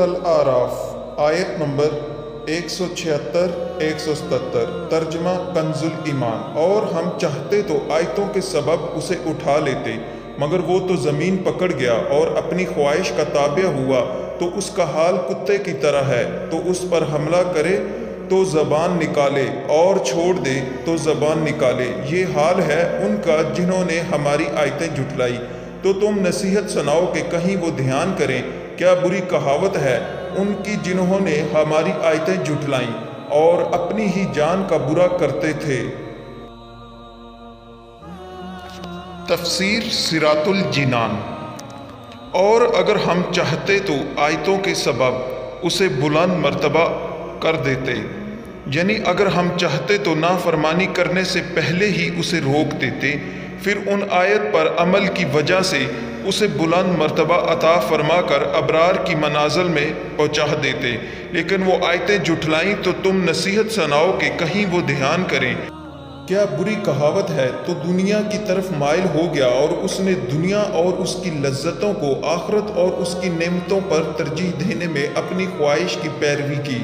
سورۃ الاعراف آیت نمبر 176 177 ترجمہ کنز الایمان۔ اور ہم چاہتے تو آیتوں کے سبب اسے اٹھا لیتے، مگر وہ تو زمین پکڑ گیا اور اپنی خواہش کا تابع ہوا تو اس کا حال کتے کی طرح ہے، تو اس پر حملہ کرے تو زبان نکالے اور چھوڑ دے تو زبان نکالے۔ یہ حال ہے ان کا جنہوں نے ہماری آیتیں جھٹلائی۔ تو تم نصیحت سناؤ کہ کہیں وہ دھیان کریں۔ کیا بری کہاوت ہے ان کی جنہوں نے ہماری آیتیں جھٹلائیں اور اپنی ہی جان کا برا کرتے تھے۔ تفسیر صراط الجنان۔ اور اگر ہم چاہتے تو آیتوں کے سبب اسے بلند مرتبہ کر دیتے، یعنی اگر ہم چاہتے تو نافرمانی کرنے سے پہلے ہی اسے روک دیتے، پھر ان آیت پر عمل کی وجہ سے اسے بلند مرتبہ عطا فرما کر ابرار کی منازل میں پہنچا دیتے۔ لیکن وہ آیتیں جھٹلائیں تو تم نصیحت سناؤ کہ کہیں وہ دھیان کریں۔ کیا بری کہاوت ہے تو دنیا کی طرف مائل ہو گیا اور اس نے دنیا اور اس کی لذتوں کو آخرت اور اس کی نعمتوں پر ترجیح دینے میں اپنی خواہش کی پیروی کی۔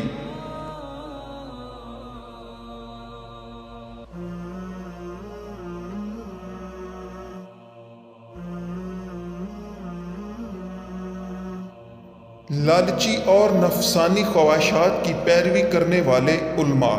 لالچی اور نفسانی خواہشات کی پیروی کرنے والے علماء۔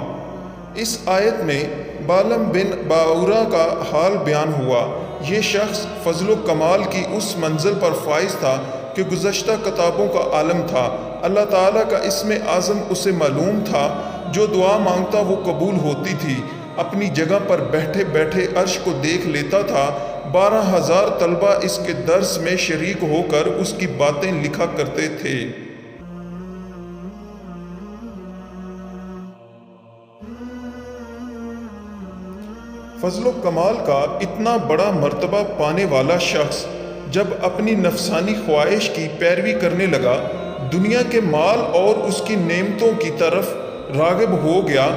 اس آیت میں بالم بن باورا کا حال بیان ہوا۔ یہ شخص فضل و کمال کی اس منزل پر فائز تھا کہ گزشتہ کتابوں کا عالم تھا۔ اللہ تعالیٰ کا اسم اعظم اسے معلوم تھا، جو دعا مانگتا وہ قبول ہوتی تھی۔ اپنی جگہ پر بیٹھے بیٹھے عرش کو دیکھ لیتا تھا۔ 12,000 طلبہ اس کے درس میں شریک ہو کر اس کی باتیں لکھا کرتے تھے۔ فضل و کمال کا اتنا بڑا مرتبہ پانے والا شخص جب اپنی نفسانی خواہش کی پیروی کرنے لگا، دنیا کے مال اور اس کی نعمتوں کی طرف راغب ہو گیا،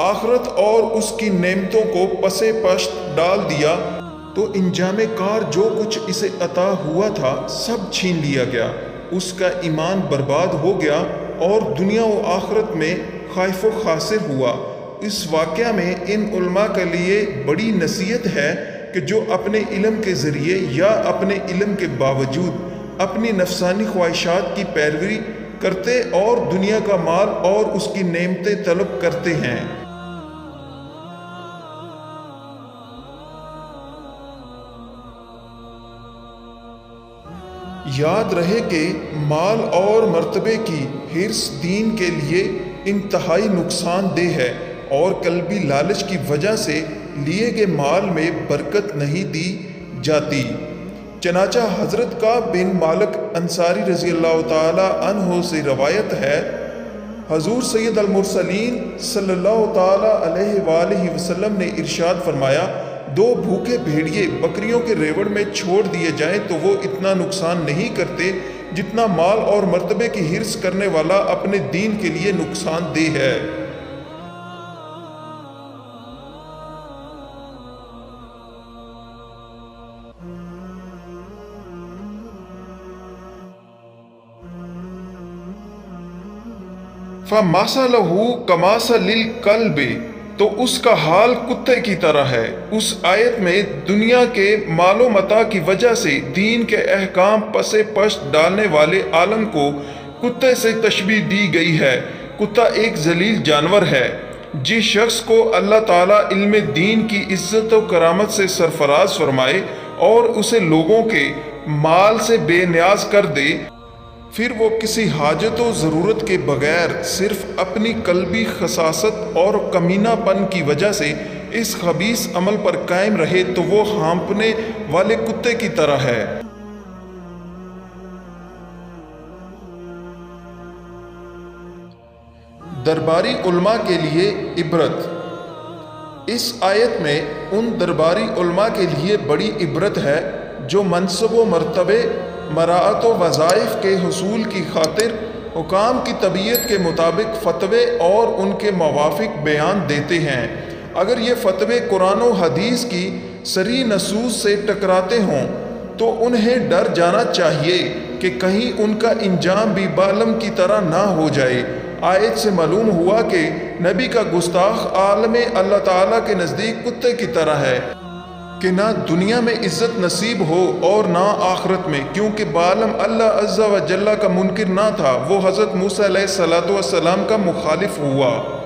آخرت اور اس کی نعمتوں کو پسے پشت ڈال دیا، تو انجام کار جو کچھ اسے عطا ہوا تھا سب چھین لیا گیا۔ اس کا ایمان برباد ہو گیا اور دنیا و آخرت میں خائف و خاسر ہوا۔ اس واقعہ میں ان علماء کے لیے بڑی نصیحت ہے کہ جو اپنے علم کے ذریعے یا اپنے علم کے باوجود اپنی نفسانی خواہشات کی پیروی کرتے اور دنیا کا مال اور اس کی نعمتیں طلب کرتے ہیں۔ یاد رہے کہ مال اور مرتبے کی حرص دین کے لیے انتہائی نقصان دہ ہے، اور قلبی لالچ کی وجہ سے لیے گئے مال میں برکت نہیں دی جاتی۔ چنانچہ حضرت کعب بن مالک انصاری رضی اللہ تعالی عنہ سے روایت ہے، حضور سید المرسلین صلی اللہ تعالی علیہ وآلہ وسلم نے ارشاد فرمایا، 2 بھوکے بھیڑیے بکریوں کے ریوڑ میں چھوڑ دیے جائیں تو وہ اتنا نقصان نہیں کرتے جتنا مال اور مرتبے کی حرص کرنے والا اپنے دین کے لیے نقصان دہ ہے۔ فَمَثَلُهُ كَمَثَلِ الْكَلْبِ، تو اس کا حال کتے کی طرح ہے۔ اس آیت میں دنیا کے مال و متاع کی وجہ سے دین کے احکام پسے پشت ڈالنے والے عالم کو کتے سے تشبیہ دی گئی ہے۔ کتا ایک ذلیل جانور ہے۔ جس شخص کو اللہ تعالیٰ علم دین کی عزت و کرامت سے سرفراز فرمائے اور اسے لوگوں کے مال سے بے نیاز کر دے، پھر وہ کسی حاجت و ضرورت کے بغیر صرف اپنی قلبی خساست اور کمینہ پن کی وجہ سے اس خبیث عمل پر قائم رہے تو وہ ہانپنے والے کتے کی طرح ہے۔ درباری علماء کے لیے عبرت۔ اس آیت میں ان درباری علماء کے لیے بڑی عبرت ہے جو منصب و مرتبے، مراعات و وظائف کے حصول کی خاطر حکام کی طبیعت کے مطابق فتوے اور ان کے موافق بیان دیتے ہیں۔ اگر یہ فتوے قرآن و حدیث کی صریح نصوص سے ٹکراتے ہوں تو انہیں ڈر جانا چاہیے کہ کہیں ان کا انجام بھی بالم کی طرح نہ ہو جائے۔ آیت سے معلوم ہوا کہ نبی کا گستاخ عالم اللہ تعالیٰ کے نزدیک کتے کی طرح ہے کہ نہ دنیا میں عزت نصیب ہو اور نہ آخرت میں، کیونکہ بالم اللہ عز و جل کا منکر نہ تھا، وہ حضرت موسیٰ علیہ السلام کا مخالف ہوا۔